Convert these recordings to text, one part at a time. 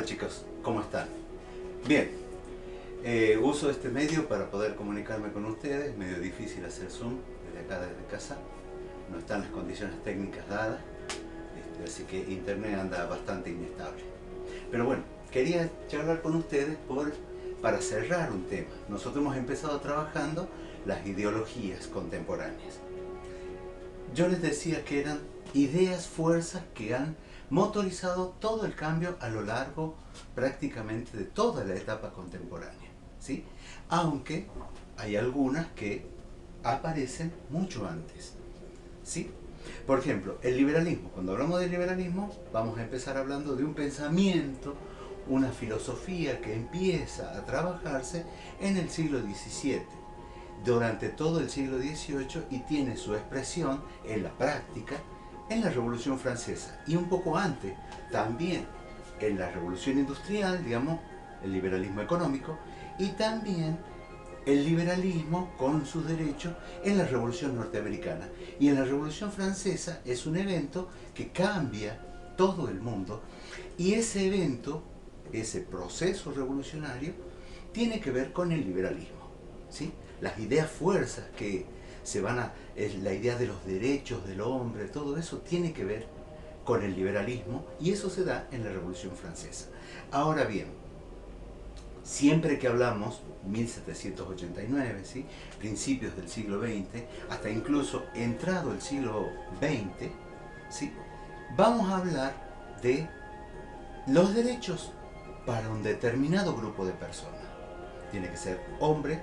chicos, ¿cómo están? Bien, uso este medio para poder comunicarme con ustedes. Es medio difícil hacer Zoom desde casa. No están las condiciones técnicas dadas, así que internet anda bastante inestable. Pero bueno, quería charlar con ustedes para cerrar un tema. Nosotros hemos empezado trabajando las ideologías contemporáneas. Yo les decía que eran ideas, fuerzas que han motorizado todo el cambio a lo largo prácticamente de toda la etapa contemporánea, ¿sí? Aunque hay algunas que aparecen mucho antes, ¿sí? Por ejemplo, el liberalismo. Cuando hablamos de liberalismo, vamos a empezar hablando de un pensamiento, una filosofía que empieza a trabajarse en el siglo XVII, durante todo el siglo XVIII, y tiene su expresión en la práctica en la Revolución Francesa y un poco antes también en la Revolución Industrial, digamos, el liberalismo económico, y también el liberalismo con sus derechos en la Revolución Norteamericana. Y en la Revolución Francesa es un evento que cambia todo el mundo, y ese evento, ese proceso revolucionario, tiene que ver con el liberalismo, ¿sí? Las ideas fuerzas que la idea de los derechos del hombre, todo eso tiene que ver con el liberalismo, y eso se da en la Revolución Francesa. Ahora bien, siempre que hablamos 1789, ¿sí?, principios del siglo XX, hasta incluso entrado el siglo XX, ¿sí?, vamos a hablar de los derechos para un determinado grupo de personas. Tiene que ser hombre,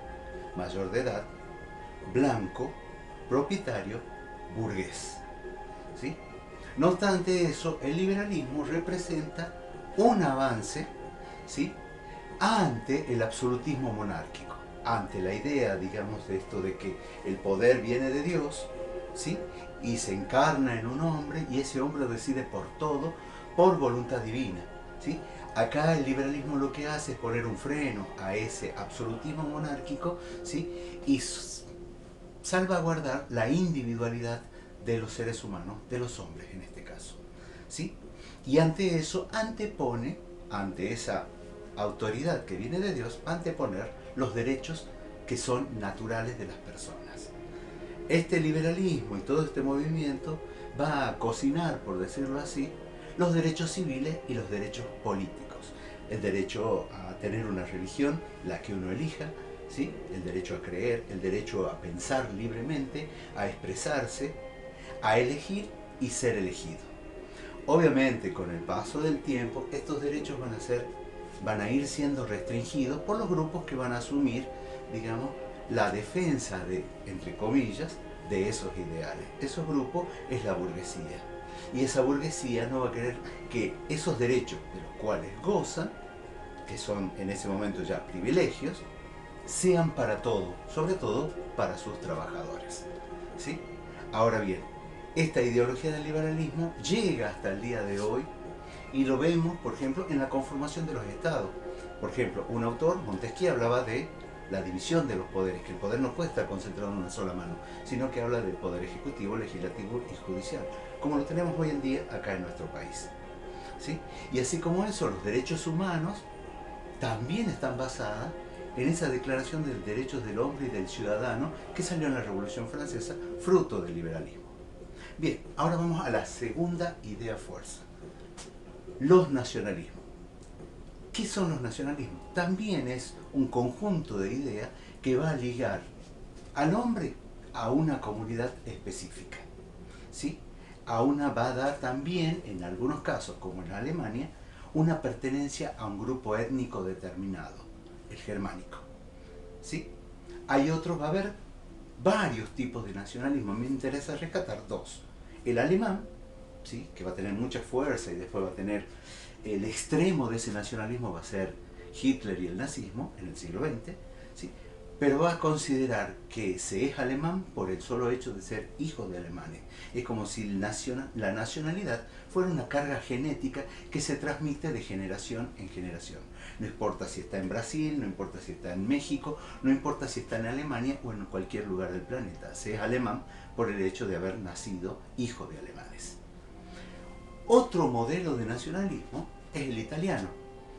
mayor de edad, blanco, propietario, burgués, ¿sí? No obstante eso, el liberalismo representa un avance, ¿sí?, ante el absolutismo monárquico, ante la idea, digamos, de esto de que el poder viene de Dios, ¿sí?, y se encarna en un hombre, y ese hombre decide por todo, por voluntad divina, ¿sí? Acá el liberalismo lo que hace es poner un freno a ese absolutismo monárquico, ¿sí?, y salvaguardar la individualidad de los seres humanos, de los hombres en este caso, ¿sí? Y ante eso antepone, ante esa autoridad que viene de Dios, anteponer los derechos que son naturales de las personas. Este liberalismo y todo este movimiento va a cocinar, por decirlo así, los derechos civiles y los derechos políticos. El derecho a tener una religión, la que uno elija, ¿sí?, el derecho a creer, el derecho a pensar libremente, a expresarse, a elegir y ser elegido. Obviamente, con el paso del tiempo, estos derechos van a ir siendo restringidos por los grupos que van a asumir, digamos, la defensa de, entre comillas, de esos ideales. Esos grupos es la burguesía. Y esa burguesía no va a querer que esos derechos de los cuales gozan, que son en ese momento ya privilegios, sean para todo, sobre todo para sus trabajadores, ¿sí? Ahora bien, esta ideología del liberalismo llega hasta el día de hoy, y lo vemos, por ejemplo, en la conformación de los estados. Por ejemplo, un autor, Montesquieu, hablaba de la división de los poderes, que el poder no puede estar concentrado en una sola mano, sino que habla del poder ejecutivo, legislativo y judicial, como lo tenemos hoy en día acá en nuestro país, ¿sí? Y así como eso, los derechos humanos también están basados en esa declaración de derechos del hombre y del ciudadano que salió en la Revolución Francesa, fruto del liberalismo. Bien, ahora vamos a la segunda idea fuerza, los nacionalismos. ¿Qué son los nacionalismos? También es un conjunto de ideas que va a ligar al hombre a una comunidad específica, ¿sí? Va a dar también, en algunos casos, como en Alemania, una pertenencia a un grupo étnico determinado, el germánico, ¿sí? Va a haber varios tipos de nacionalismo. Me interesa rescatar dos. El alemán, ¿sí?, que va a tener mucha fuerza, y después va a tener el extremo de ese nacionalismo, va a ser Hitler y el nazismo en el siglo XX, ¿sí?, pero va a considerar que se es alemán por el solo hecho de ser hijo de alemanes. Es como si la nacionalidad fuera una carga genética que se transmite de generación en generación. No importa si está en Brasil, no importa si está en México, no importa si está en Alemania o en cualquier lugar del planeta. Se es alemán por el hecho de haber nacido hijo de alemanes. Otro modelo de nacionalismo es el italiano,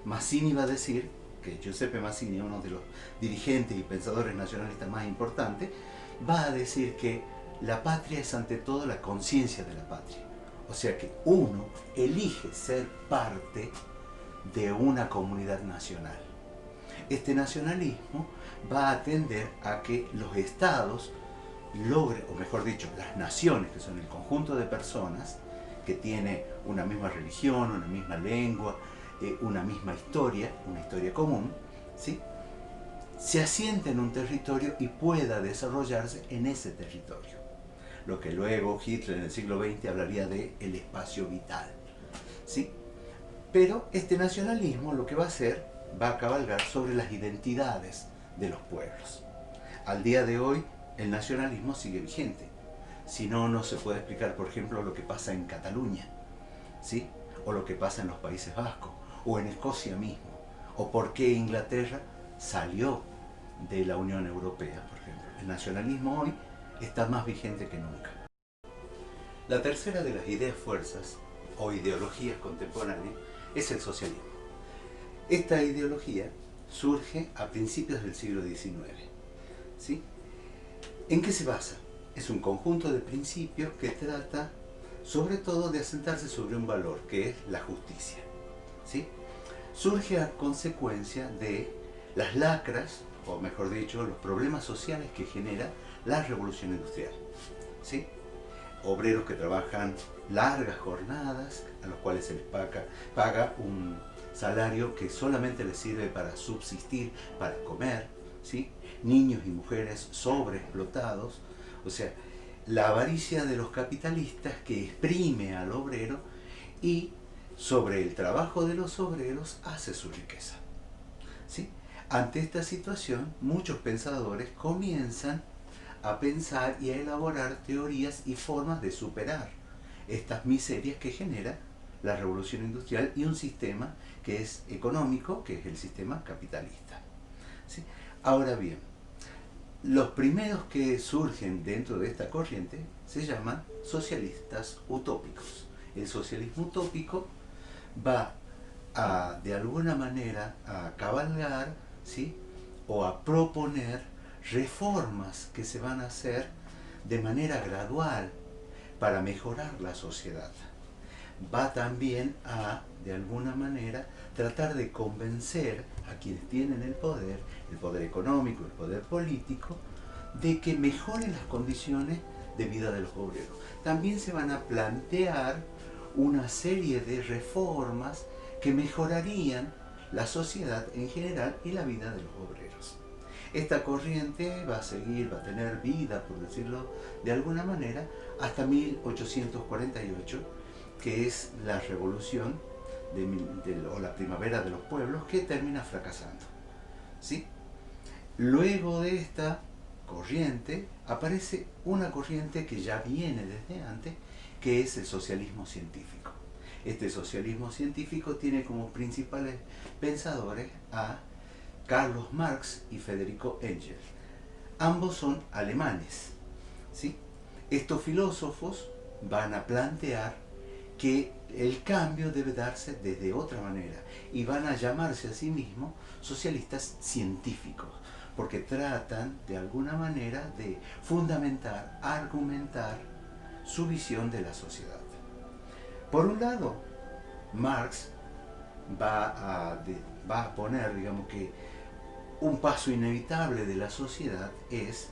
Mazzini va a decir, que Giuseppe Mazzini, uno de los dirigentes y pensadores nacionalistas más importantes, va a decir que la patria es ante todo la conciencia de la patria. O sea que uno elige ser parte de una comunidad nacional. Este nacionalismo va a tender a que los estados logren, o mejor dicho, las naciones, que son el conjunto de personas que tiene una misma religión, una misma lengua, una misma historia, una historia común, ¿sí?, se asiente en un territorio y pueda desarrollarse en ese territorio. Lo que luego Hitler en el siglo XX hablaría de el espacio vital, ¿sí? Pero este nacionalismo lo que va a hacer, va a cabalgar sobre las identidades de los pueblos. Al día de hoy el nacionalismo sigue vigente. Si no, no se puede explicar, por ejemplo, lo que pasa en Cataluña, ¿sí?, o lo que pasa en los Países Vascos, o en Escocia mismo, o por qué Inglaterra salió de la Unión Europea, por ejemplo. El nacionalismo hoy está más vigente que nunca. La tercera de las ideas fuerzas o ideologías contemporáneas es el socialismo. Esta ideología surge a principios del siglo XIX, ¿sí? ¿En qué se basa? Es un conjunto de principios que trata sobre todo de asentarse sobre un valor, que es la justicia, ¿sí? Surge a consecuencia de las lacras, o mejor dicho, los problemas sociales que genera la revolución industrial, ¿sí? Obreros que trabajan largas jornadas, a los cuales se les paga un salario que solamente les sirve para subsistir, para comer, ¿sí? Niños y mujeres sobreexplotados, o sea, la avaricia de los capitalistas que exprime al obrero y sobre el trabajo de los obreros hace su riqueza, ¿sí? Ante esta situación, muchos pensadores comienzan a pensar y a elaborar teorías y formas de superar estas miserias que genera la revolución industrial y un sistema que es económico, que es el sistema capitalista, ¿sí? Ahora bien, los primeros que surgen dentro de esta corriente se llaman socialistas utópicos. El socialismo utópico va a, de alguna manera, a cabalgar, ¿sí?, o a proponer reformas que se van a hacer de manera gradual para mejorar la sociedad. Va también a, de alguna manera, tratar de convencer a quienes tienen el poder económico, el poder político, de que mejoren las condiciones de vida de los obreros. También se van a plantear una serie de reformas que mejorarían la sociedad en general y la vida de los obreros. Esta corriente va a seguir, va a tener vida, por decirlo de alguna manera, hasta 1848, que es la revolución o la primavera de los pueblos, que termina fracasando, ¿sí? Luego de esta corriente aparece una corriente que ya viene desde antes, que es el socialismo científico. Este socialismo científico tiene como principales pensadores a Carlos Marx y Federico Engels. Ambos son alemanes, ¿sí? Estos filósofos van a plantear que el cambio debe darse desde otra manera y van a llamarse a sí mismos socialistas científicos, porque tratan de alguna manera de fundamentar, argumentar su visión de la sociedad. Por un lado, Marx va a poner, digamos, que un paso inevitable de la sociedad es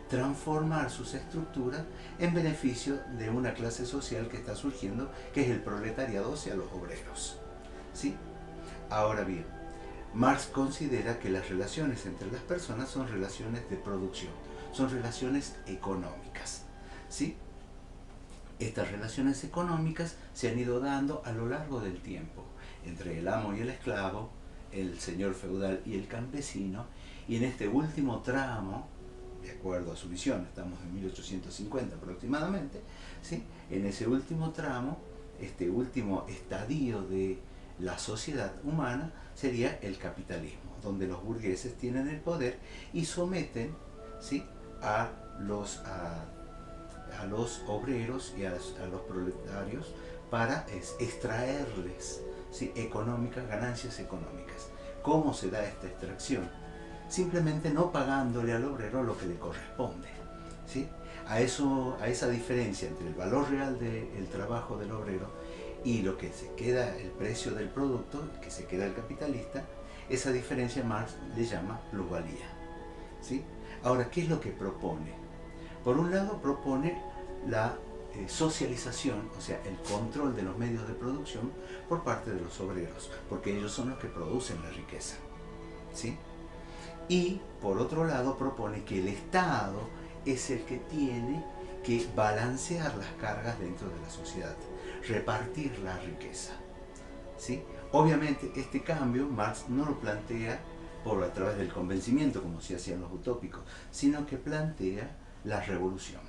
transformar sus estructuras en beneficio de una clase social que está surgiendo, que es el proletariado, o sea, los obreros, ¿sí? Ahora bien, Marx considera que las relaciones entre las personas son relaciones de producción, son relaciones económicas, ¿sí? Estas relaciones económicas se han ido dando a lo largo del tiempo, entre el amo y el esclavo, el señor feudal y el campesino, y en este último tramo, de acuerdo a su visión, estamos en 1850 aproximadamente, ¿sí?, en ese último tramo, este último estadio de la sociedad humana sería el capitalismo, donde los burgueses tienen el poder y someten, ¿sí?, a a los obreros y a los proletarios para extraerles, ¿sí?, ganancias económicas. ¿Cómo se da esta extracción? Simplemente no pagándole al obrero lo que le corresponde, ¿sí? A esa diferencia entre el valor real del trabajo del obrero y lo que se queda, el precio del producto que se queda el capitalista, esa diferencia Marx le llama plusvalía, ¿sí? Ahora, ¿qué es lo que propone? Por un lado propone la socialización, o sea, el control de los medios de producción por parte de los obreros, porque ellos son los que producen la riqueza, ¿sí? Y por otro lado propone que el Estado es el que tiene que balancear las cargas dentro de la sociedad, repartir la riqueza, ¿sí? Obviamente este cambio Marx no lo plantea a través del convencimiento, como se hacían los utópicos, sino que plantea la revolución.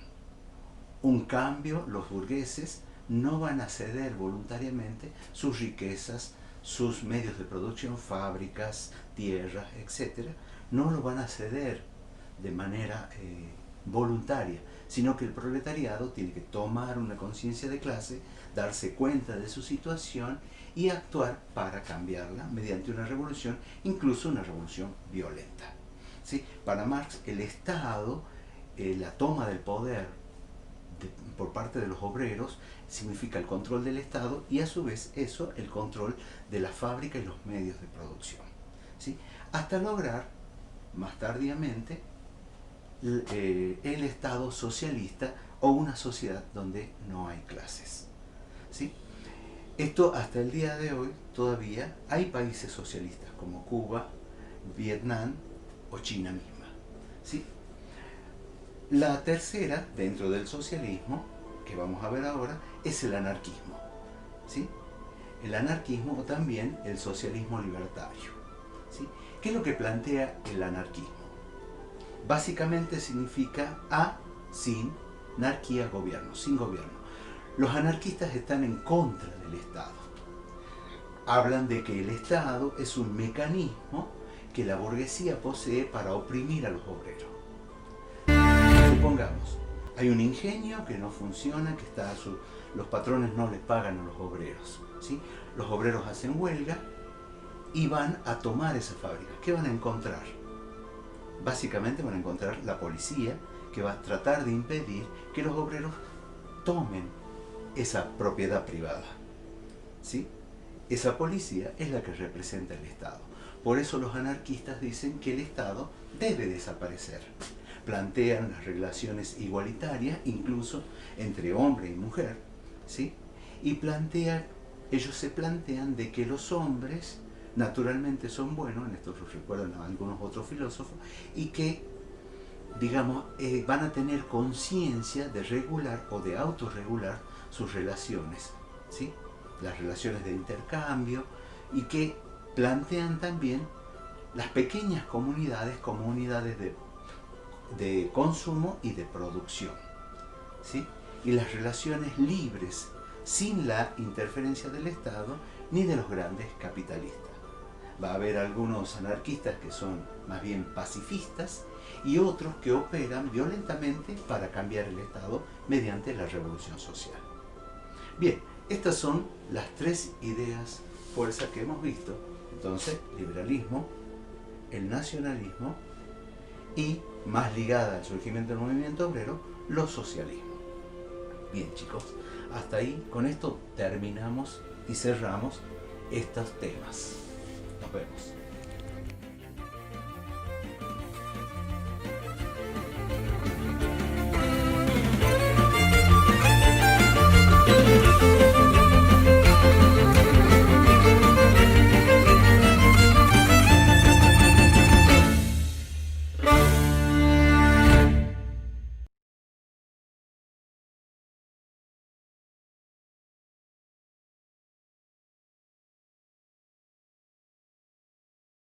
Un cambio, los burgueses no van a ceder voluntariamente sus riquezas, sus medios de producción, fábricas, tierras, etc. No lo van a ceder de manera voluntaria, sino que el proletariado tiene que tomar una conciencia de clase, darse cuenta de su situación y actuar para cambiarla mediante una revolución, incluso una revolución violenta, ¿sí? Para Marx, el Estado, la toma del poder por parte de los obreros, significa el control del Estado y a su vez eso, el control de la fábrica y los medios de producción, ¿sí? Hasta lograr, más tardíamente, el Estado socialista o una sociedad donde no hay clases, ¿sí? Esto hasta el día de hoy todavía hay países socialistas como Cuba, Vietnam o China misma, ¿sí? La tercera, dentro del socialismo, que vamos a ver ahora, es el anarquismo, ¿sí? El anarquismo o también el socialismo libertario, ¿sí? ¿Qué es lo que plantea el anarquismo? Básicamente significa sin anarquía, gobierno, sin gobierno. Los anarquistas están en contra del Estado. Hablan de que el Estado es un mecanismo que la burguesía posee para oprimir a los obreros. Supongamos, hay un ingenio que no funciona, que los patrones no les pagan a los obreros, ¿sí? Los obreros hacen huelga y van a tomar esa fábrica. ¿Qué van a encontrar? Básicamente van a encontrar la policía que va a tratar de impedir que los obreros tomen esa propiedad privada, ¿sí? Esa policía es la que representa el Estado. Por eso los anarquistas dicen que el Estado debe desaparecer. Plantean las relaciones igualitarias, incluso entre hombre y mujer, ¿sí? Y ellos se plantean de que los hombres naturalmente son buenos, en esto lo recuerdan a algunos otros filósofos, y que, digamos, van a tener conciencia de regular o de autorregular sus relaciones, ¿sí? Las relaciones de intercambio, y que plantean también las pequeñas comunidades como unidades de consumo y de producción, ¿sí? Y las relaciones libres, sin la interferencia del Estado ni de los grandes capitalistas. Va a haber algunos anarquistas que son más bien pacifistas y otros que operan violentamente para cambiar el Estado mediante la revolución social. Bien, estas son las tres ideas fuerza que hemos visto. Entonces, liberalismo, el nacionalismo y, más ligada al surgimiento del movimiento obrero, los socialismos. Bien, chicos, hasta ahí, con esto terminamos y cerramos estos temas. Nos vemos.